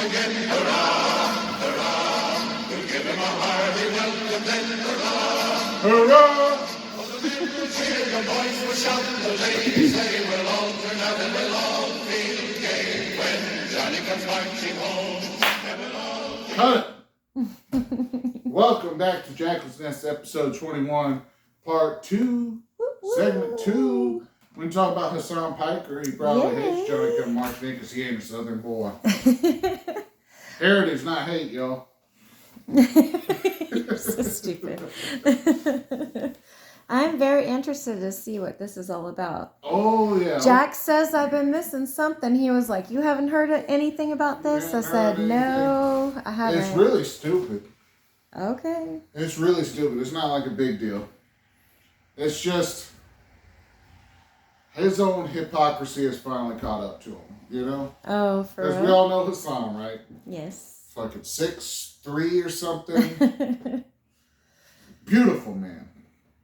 again. Hurrah, hurrah, we'll give him a hearty welcome then. Hurrah, hurrah. Oh, the men will cheer, the boys will shout, the ladies they will all turn out and we'll all feel gay when Johnny comes marching home. And we'll all feel... Cut it. Welcome back to Jackal's Nest, episode 21, part 2, segment 2. When we talk about Hasan Piker, he probably hates Johnny come marching in because he ain't a southern boy. Heritage, not hate, y'all. You're so stupid. I'm very interested to see what this is all about. Oh, yeah. Jack says I've been missing something. He was like, you haven't heard anything about this? I said, no, I haven't. It's really stupid. Okay. It's really stupid. It's not like a big deal. It's just his own hypocrisy has finally caught up to him, you know? Oh, for real? Because we all know Hasan, right? Yes. Fucking 6'3" or something. Beautiful man.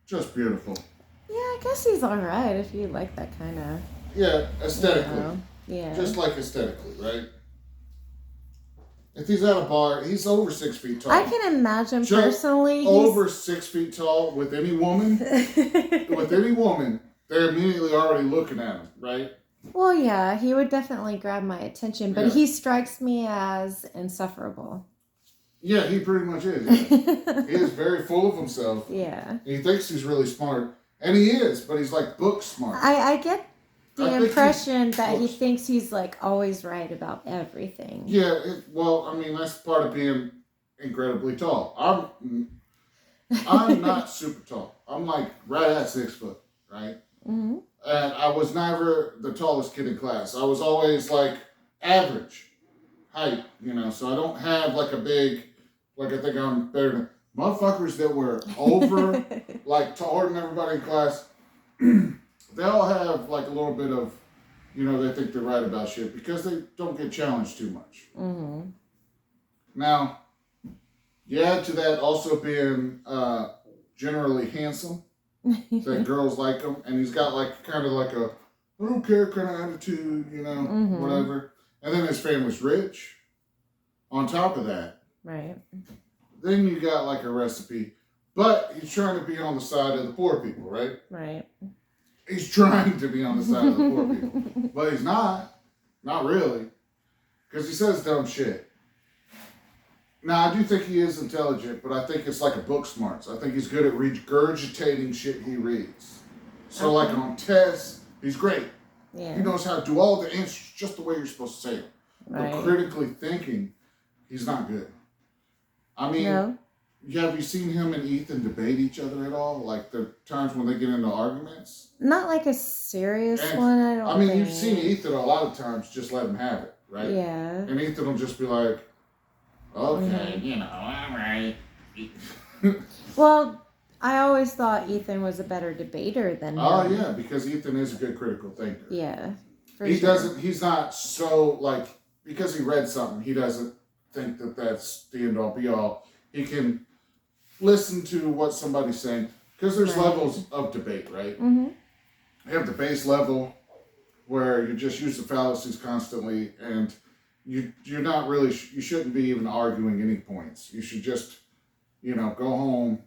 Just beautiful. Yeah, I guess he's all right if you like that kind of... Yeah, aesthetically. You know, yeah. Just like aesthetically, right? If he's at a bar, he's over 6 feet tall. I can imagine personally... Over 6 feet tall with any woman. With any woman, they're immediately already looking at him, right? Well, yeah, he would definitely grab my attention, but he strikes me as insufferable. Yeah, he pretty much is. Yeah. He is very full of himself. Yeah. He thinks he's really smart. And he is, but he's like book smart. I get the impression that he thinks he's like always right about everything. Yeah, well, I mean, that's part of being incredibly tall. I'm not super tall. I'm like right at 6 foot, right? Mm-hmm. And I was never the tallest kid in class. I was always like average height, you know, so I don't have like a big, like I think I'm better than motherfuckers that were over, like taller than everybody in class. They all have like a little bit of, you know, they think they're right about shit because they don't get challenged too much. Mm-hmm. Now, you add to that also being generally handsome, that girls like him, and he's got like kind of like a I don't care kind of attitude, you know, whatever. And then his family's rich. On top of that, right. Then you got like a recipe, but he's trying to be on the side of the poor people, right? Right. He's trying to be on the side of the poor people, but he's not really, because he says dumb shit. Now, I do think he is intelligent, but I think it's like a book smarts. I think he's good at regurgitating shit he reads. So, like on tests, he's great. Yeah. He knows how to do all the answers just the way you're supposed to say them. Right. But critically thinking, he's not good. I mean, have you seen him and Ethan debate each other at all? Like the times when they get into arguments? Not like a serious one, I don't think. You've seen Ethan a lot of times just let him have it, right? Yeah. And Ethan will just be like, okay, you know, all right. Well, I always thought Ethan was a better debater than him. Oh, yeah, because Ethan is a good critical thinker. Yeah. He's not so, like, because he read something, he doesn't think that that's the end all be all. He can listen to what somebody's saying, because there's levels of debate, right? Mm-hmm. You have the base level where you just use the fallacies constantly, and you're not really, you shouldn't be even arguing any points. You should just, you know, go home,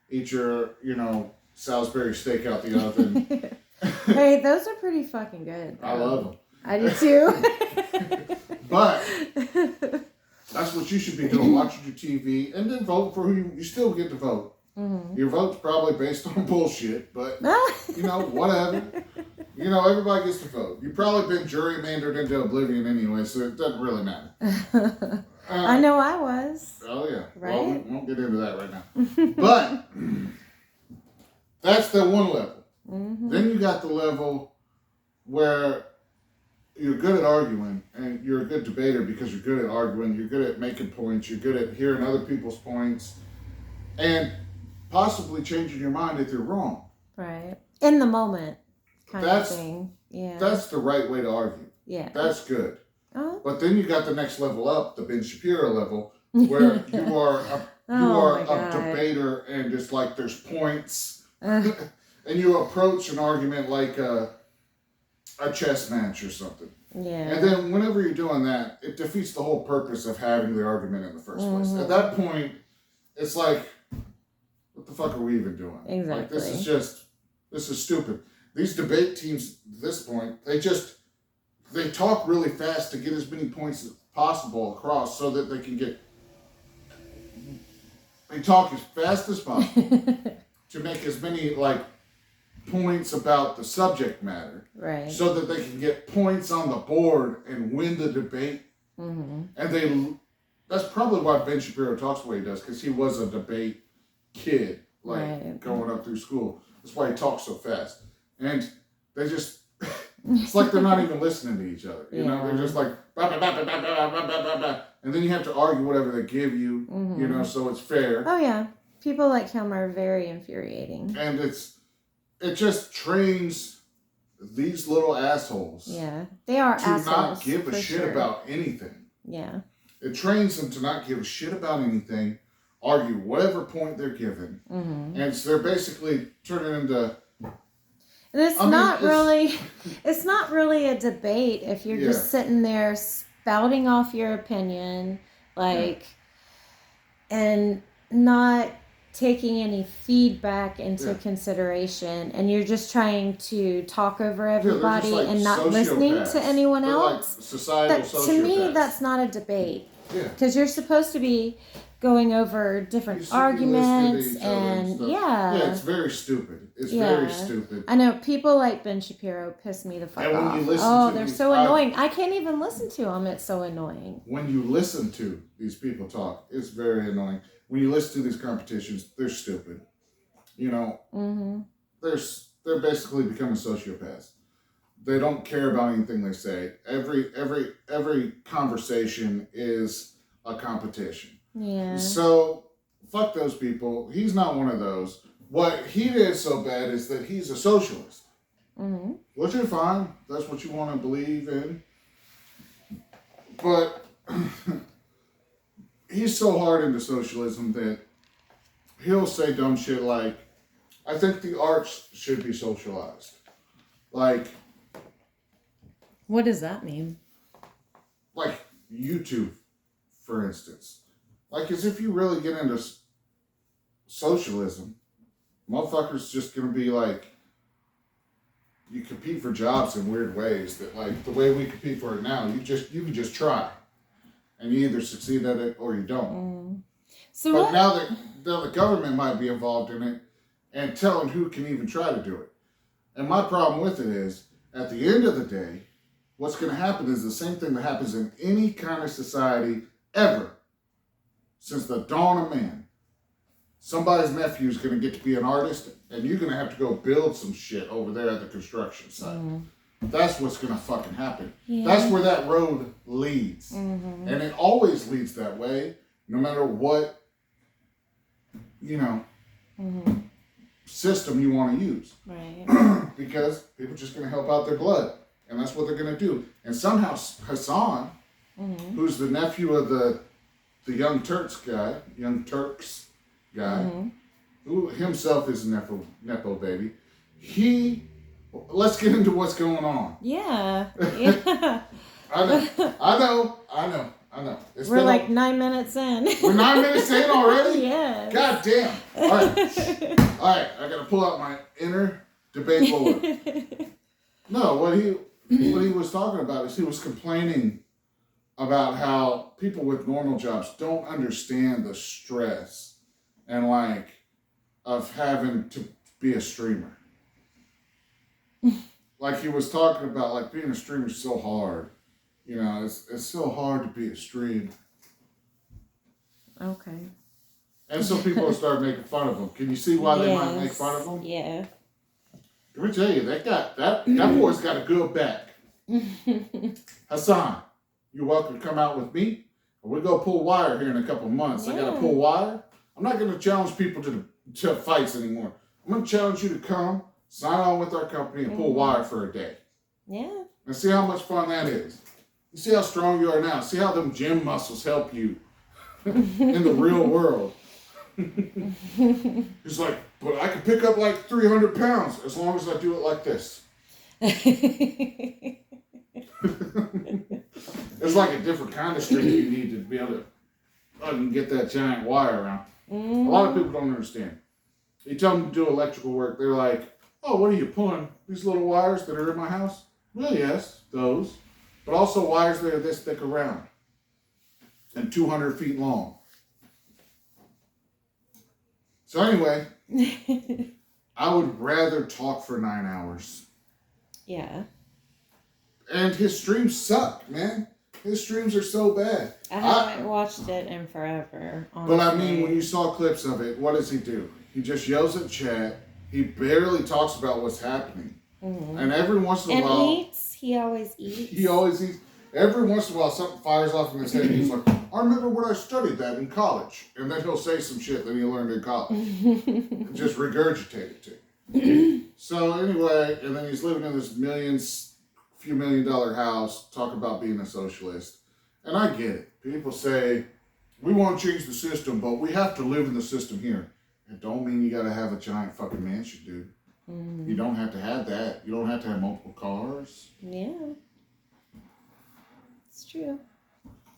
eat your, you know, Salisbury steak out the oven. Hey, those are pretty fucking good, though. I love them. I do too. But that's what you should be doing, watching your TV, and then vote for who you still get to vote. Mm-hmm. Your vote's probably based on bullshit, but, you know, whatever. You know, everybody gets to vote. You've probably been gerrymandered into oblivion anyway, so it doesn't really matter. I know I was. Oh, yeah. Right? Well, we won't get into that right now. But that's the one level. Mm-hmm. Then you got the level where you're good at arguing, and you're a good debater because you're good at arguing, you're good at making points, you're good at hearing other people's points, and possibly changing your mind if you're wrong. Right. In the moment kind of thing. Yeah. That's the right way to argue. Yeah. That's good. Oh. But then you got the next level up, the Ben Shapiro level, where you are a debater, and it's like there's points. And you approach an argument like a chess match or something. Yeah. And then whenever you're doing that, it defeats the whole purpose of having the argument in the first place. Mm-hmm. At that point, it's like, what the fuck are we even doing? Exactly. Like, this is stupid. These debate teams at this point, they talk really fast to get as many points as possible across so that they talk as fast as possible to make as many, like, points about the subject matter. Right. So that they can get points on the board and win the debate. Mm-hmm. And that's probably why Ben Shapiro talks the way he does, because he was a debate kid, like, growing up through school. That's why he talks so fast. And they just, it's like they're not even listening to each other. You know, they're just like, bah, bah, bah, bah, bah, bah, bah, bah, bah, bah. And then you have to argue whatever they give you, you know, so it's fair. Oh, yeah. People like him are very infuriating. And it just trains these little assholes. Yeah. They are assholes. To not give a shit about anything. Yeah. It trains them to not give a shit about anything, argue whatever point they're given. Mm-hmm. And so they're basically turning into... And it's not really a debate if you're just sitting there spouting off your opinion, like, and not taking any feedback into consideration, and you're just trying to talk over everybody and not listening to anyone else. Like societal sociopaths. To me, that's not a debate. Yeah. Because you're supposed to be going over different arguments and yeah, it's very stupid. It's very stupid. I know people like Ben Shapiro piss me the fuck and off. When you listen they're so annoying. I can't even listen to them. It's so annoying. When you listen to these people talk, it's very annoying. When you listen to these competitions, they're stupid. You know, they're basically becoming sociopaths. They don't care about anything they say. Every conversation is a competition. Yeah. So fuck those people. He's not one of those. What he did so bad is that he's a socialist. Mm-hmm. Which is fine. That's what you want to believe in. But he's so hard into socialism that he'll say dumb shit like, I think the arts should be socialized. Like... What does that mean? Like YouTube, for instance. Like, as if you really get into socialism, motherfuckers just gonna be like, you compete for jobs in weird ways that, like, the way we compete for it now, you can just try. And you either succeed at it or you don't. But now that the government might be involved in it and telling who can even try to do it. And my problem with it is, at the end of the day, what's going to happen is the same thing that happens in any kind of society ever since the dawn of man. Somebody's nephew is going to get to be an artist, and you're going to have to go build some shit over there at the construction site. That's what's going to fucking happen. Yeah. That's where that road leads. And it always leads that way, no matter what, you know, system you want to use. Right. Because people are just going to help out their blood. And that's what they're going to do. And somehow Hasan, who's the nephew of the Young Turks guy, who himself is a Nepo baby, let's get into what's going on. Yeah. I know. We're like 9 minutes in. We're 9 minutes in already? Yes. God damn. All right. I got to pull out my inner debate bullet. No, what he was talking about is he was complaining about how people with normal jobs don't understand the stress and, like, of having to be a streamer. Like, he was talking about, like, being a streamer is so hard. You know, it's so hard to be a streamer. Okay. And so people start making fun of him. Can you see why they might make fun of him? Yeah. Let me tell you, that boy's got a good back. Hasan, you're welcome to come out with me. We're going to pull wire here in a couple of months. I got to pull wire. I'm not going to challenge people to fights anymore. I'm going to challenge you to come, sign on with our company, and pull wire for a day. Yeah. And see how much fun that is. You see how strong you are now. See how them gym muscles help you in the real world. He's like, but I can pick up like 300 pounds as long as I do it like this. It's like a different kind of string you need to be able to get that giant wire around. A lot of people don't understand. You tell them to do electrical work, they're like, oh, what are you pulling? These little wires that are in my house? Well, yes, those. But also wires that are this thick around and 200 feet long. So anyway, I would rather talk for 9 hours. Yeah. And his streams suck, man. His streams are so bad. I haven't watched it in forever. Honestly. But I mean, when you saw clips of it, what does he do? He just yells at chat. He barely talks about what's happening. Mm-hmm. And every once in a while... eats. He always eats. He always eats. Every once in a while, something fires off in his head, and he's like, I remember when I studied that in college. And then he'll say some shit that he learned in college. And just regurgitate it to you. So anyway, and then he's living in this few $1 million house, talk about being a socialist. And I get it. People say, we want to change the system, but we have to live in the system here. It don't mean you got to have a giant fucking mansion, dude. Mm. You don't have to have that. You don't have to have multiple cars. Yeah. It's true.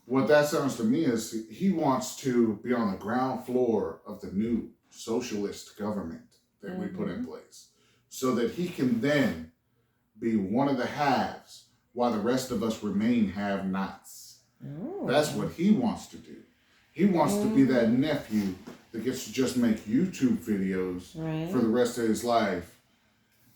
What that sounds to me is he wants to be on the ground floor of the new socialist government that we put in place so that he can then be one of the haves while the rest of us remain have-nots. Oh. That's what he wants to do. He wants to be that nephew that gets to just make YouTube videos for the rest of his life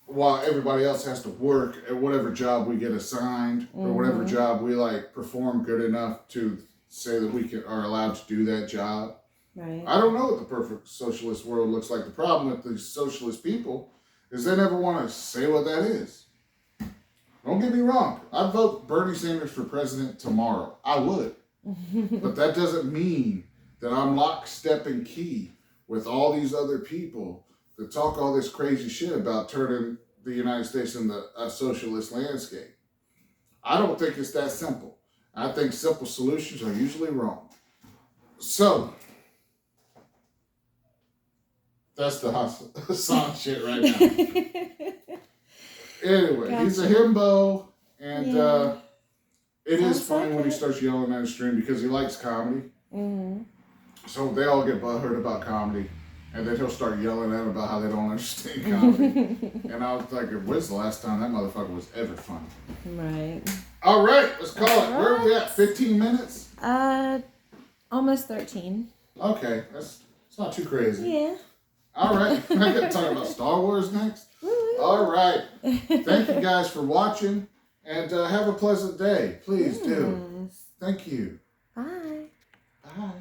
while everybody else has to work at whatever job we get assigned or whatever job we like perform good enough to say that we are allowed to do that job. Right. I don't know what the perfect socialist world looks like. The problem with the socialist people is they never want to say what that is. Don't get me wrong. I'd vote Bernie Sanders for president tomorrow. I would. But that doesn't mean that I'm lockstep and key with all these other people that talk all this crazy shit about turning the United States into a socialist landscape. I don't think it's that simple. I think simple solutions are usually wrong. So, that's the Hasan shit right now. Anyway, gotcha. He's a himbo, and it is funny when he starts yelling at his stream because he likes comedy. Mm-hmm. So they all get butthurt about comedy, and then he'll start yelling at them about how they don't understand comedy. And I was like, when's the last time that motherfucker was ever funny? Right. All right, let's call it. Where are we at? 15 minutes? Almost 13. Okay, it's not too crazy. Yeah. All right, I got to talk about Star Wars next. All right. Thank you guys for watching, and have a pleasant day. Please do. Thank you. Bye. Bye.